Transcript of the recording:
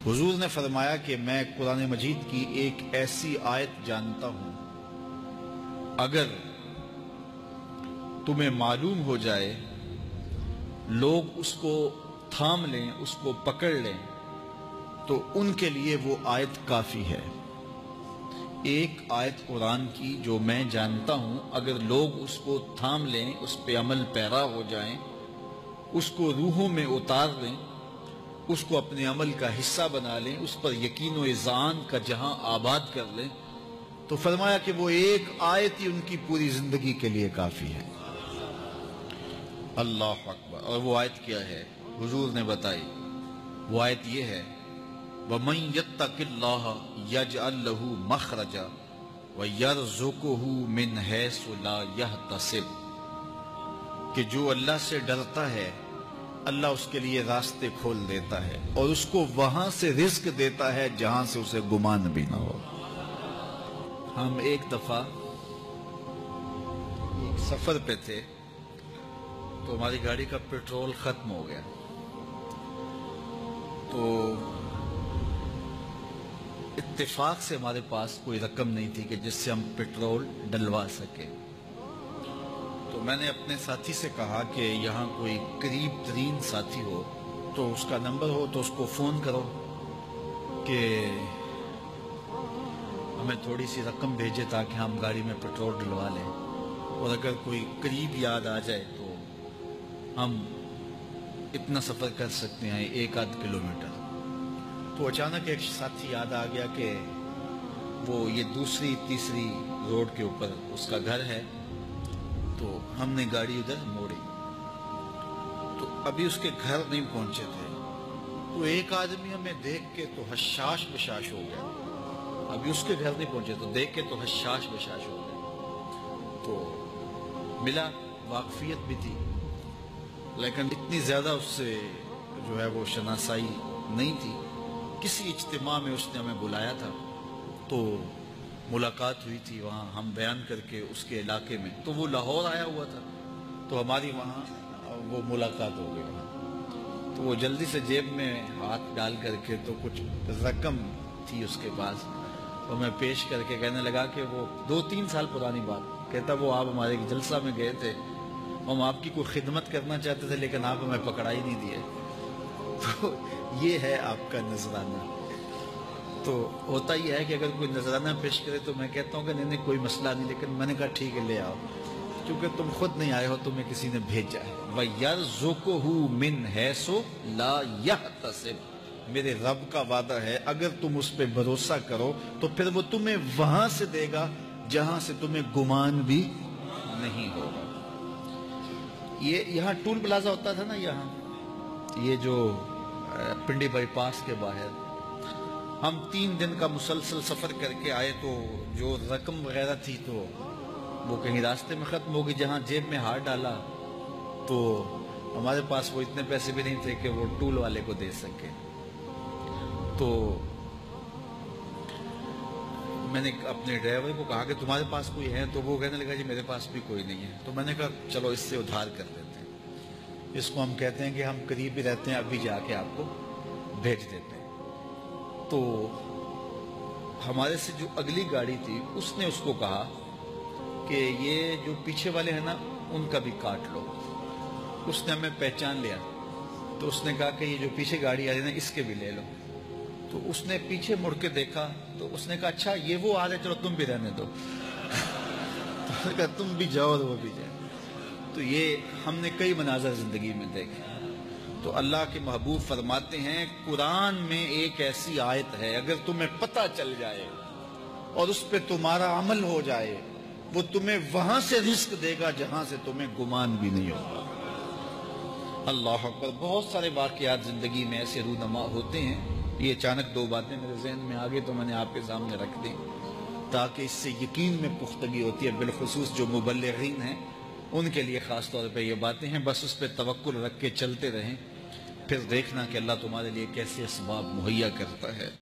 حضور نے فرمایا کہ میں قرآن مجید کی ایک ایسی آیت جانتا ہوں، اگر تمہیں معلوم ہو جائے، لوگ اس کو تھام لیں، اس کو پکڑ لیں، تو ان کے لیے وہ آیت کافی ہے۔ ایک آیت قرآن کی جو میں جانتا ہوں، اگر لوگ اس کو تھام لیں، اس پہ عمل پیرا ہو جائیں، اس کو روحوں میں اتار لیں، اس کو اپنے عمل کا حصہ بنا لیں، اس پر یقین و اذعان کا جہاں آباد کر لیں، تو فرمایا کہ وہ ایک آیت ہی ان کی پوری زندگی کے لیے کافی ہے۔ اللہ اکبر۔ اور وہ آیت کیا ہے؟ حضور نے بتائی، وہ آیت یہ ہے، وَمَن يَتَّقِ اللَّهَ يَجْعَل لَّهُ مَخْرَجًا وَيَرْزُقْهُ مِنْ حَيْثُ لَا يَحْتَسِبُ، کہ جو اللہ سے ڈرتا ہے اللہ اس کے لیے راستے کھول دیتا ہے اور اس کو وہاں سے رزق دیتا ہے جہاں سے اسے گمان بھی نہ ہو۔ ہم ایک دفعہ ایک سفر پہ تھے تو ہماری گاڑی کا پیٹرول ختم ہو گیا، تو اتفاق سے ہمارے پاس کوئی رقم نہیں تھی کہ جس سے ہم پیٹرول ڈلوا سکیں۔ تو میں نے اپنے ساتھی سے کہا کہ یہاں کوئی قریب ترین ساتھی ہو تو اس کا نمبر ہو تو اس کو فون کرو کہ ہمیں تھوڑی سی رقم بھیجے تاکہ ہم گاڑی میں پیٹرول ڈلوا لیں، اور اگر کوئی قریب یاد آ جائے تو ہم اتنا سفر کر سکتے ہیں، 1-8 کلومیٹر۔ تو اچانک ایک ساتھی یاد آ گیا کہ وہ یہ دوسری تیسری روڈ کے اوپر اس کا گھر ہے، تو ہم نے گاڑی ادھر موڑی، تو ابھی اس کے گھر نہیں پہنچے تھے، تو ایک آدمی ہمیں دیکھ کے تو حشاش بشاش ہو گیا، ابھی اس کے گھر نہیں پہنچے تو دیکھ کے تو حشاش بشاش ہو گیا۔ تو ملا، واقفیت بھی تھی لیکن اتنی زیادہ اس سے جو ہے وہ شناسائی نہیں تھی۔ کسی اجتماع میں اس نے ہمیں بلایا تھا تو ملاقات ہوئی تھی وہاں، ہم بیان کر کے اس کے علاقے میں، تو وہ لاہور آیا ہوا تھا تو ہماری وہاں وہ ملاقات ہو گئی وہاں۔ تو وہ جلدی سے جیب میں ہاتھ ڈال کر کے تو کچھ رقم تھی اس کے پاس، تو میں پیش کر کے کہنے لگا کہ وہ 2-3 سال پرانی بات، کہتا وہ آپ ہمارے جلسہ میں گئے تھے، ہم آپ کی کوئی خدمت کرنا چاہتے تھے لیکن آپ ہمیں پکڑا ہی نہیں دیے۔ تو یہ ہے آپ کا نذرانہ۔ تو ہوتا ہی ہے کہ اگر کوئی نذرانہ پیش کرے تو میں کہتا ہوں کہ نہیں کوئی مسئلہ نہیں، لیکن میں نے کہا ٹھیک ہے لے آؤ، کیونکہ تم خود نہیں آئے ہو، تمہیں کسی نے بھیجا ہے۔ وَيَرْزُقُهُ مِنْ حَيْثُ لَا يَحْتَسِبُ، میرے رب کا وعدہ ہے اگر تم اس پہ بھروسہ کرو تو پھر وہ تمہیں وہاں سے دے گا جہاں سے تمہیں گمان بھی نہیں ہوگا۔ یہ یہاں ٹول پلازا ہوتا تھا نا، یہاں یہ جو پنڈی بائی پاس کے باہر، ہم 3 دن کا مسلسل سفر کر کے آئے، تو جو رقم وغیرہ تھی تو وہ کہیں راستے میں ختم ہو گئی، جہاں جیب میں ہاتھ ڈالا تو ہمارے پاس وہ اتنے پیسے بھی نہیں تھے کہ وہ ٹول والے کو دے سکے۔ تو میں نے اپنے ڈرائیور کو کہا کہ تمہارے پاس کوئی ہے، تو وہ کہنے لگا جی میرے پاس بھی کوئی نہیں ہے۔ تو میں نے کہا چلو اس سے ادھار کر لیتے ہیں، اس کو ہم کہتے ہیں کہ ہم قریب ہی رہتے ہیں، ابھی جا کے آپ کو بھیج دیتے ہیں۔ تو ہمارے سے جو اگلی گاڑی تھی اس نے اس کو کہا کہ یہ جو پیچھے والے ہیں نا ان کا بھی کاٹ لو۔ اس نے ہمیں پہچان لیا تو اس نے کہا کہ یہ جو پیچھے گاڑی آ رہی ہے نا اس کے بھی لے لو۔ تو اس نے پیچھے مڑ کے دیکھا تو اس نے کہا اچھا یہ وہ آ رہے، چلو تم بھی رہنے دو۔ تو اس نے کہا تم بھی جاؤ اور وہ بھی جائے۔ تو یہ ہم نے کئی مناظر زندگی میں دیکھے۔ تو اللہ کے محبوب فرماتے ہیں قرآن میں ایک ایسی آیت ہے اگر تمہیں پتہ چل جائے اور اس پہ تمہارا عمل ہو جائے، وہ تمہیں وہاں سے رزق دے گا جہاں سے تمہیں گمان بھی نہیں ہوگا۔ اللہ اکبر۔ بہت سارے واقعات زندگی میں ایسے رونما ہوتے ہیں، یہ اچانک 2 باتیں میرے ذہن میں آ گئی تو میں نے آپ کے سامنے رکھ دی تاکہ اس سے یقین میں پختگی ہوتی ہے، بالخصوص جو مبلغین ہیں ان کے لیے خاص طور پہ یہ باتیں ہیں۔ بس اس پہ توکل رکھ کے چلتے رہیں، پھر دیکھنا کہ اللہ تمہارے لیے کیسے اسباب مہیا کرتا ہے۔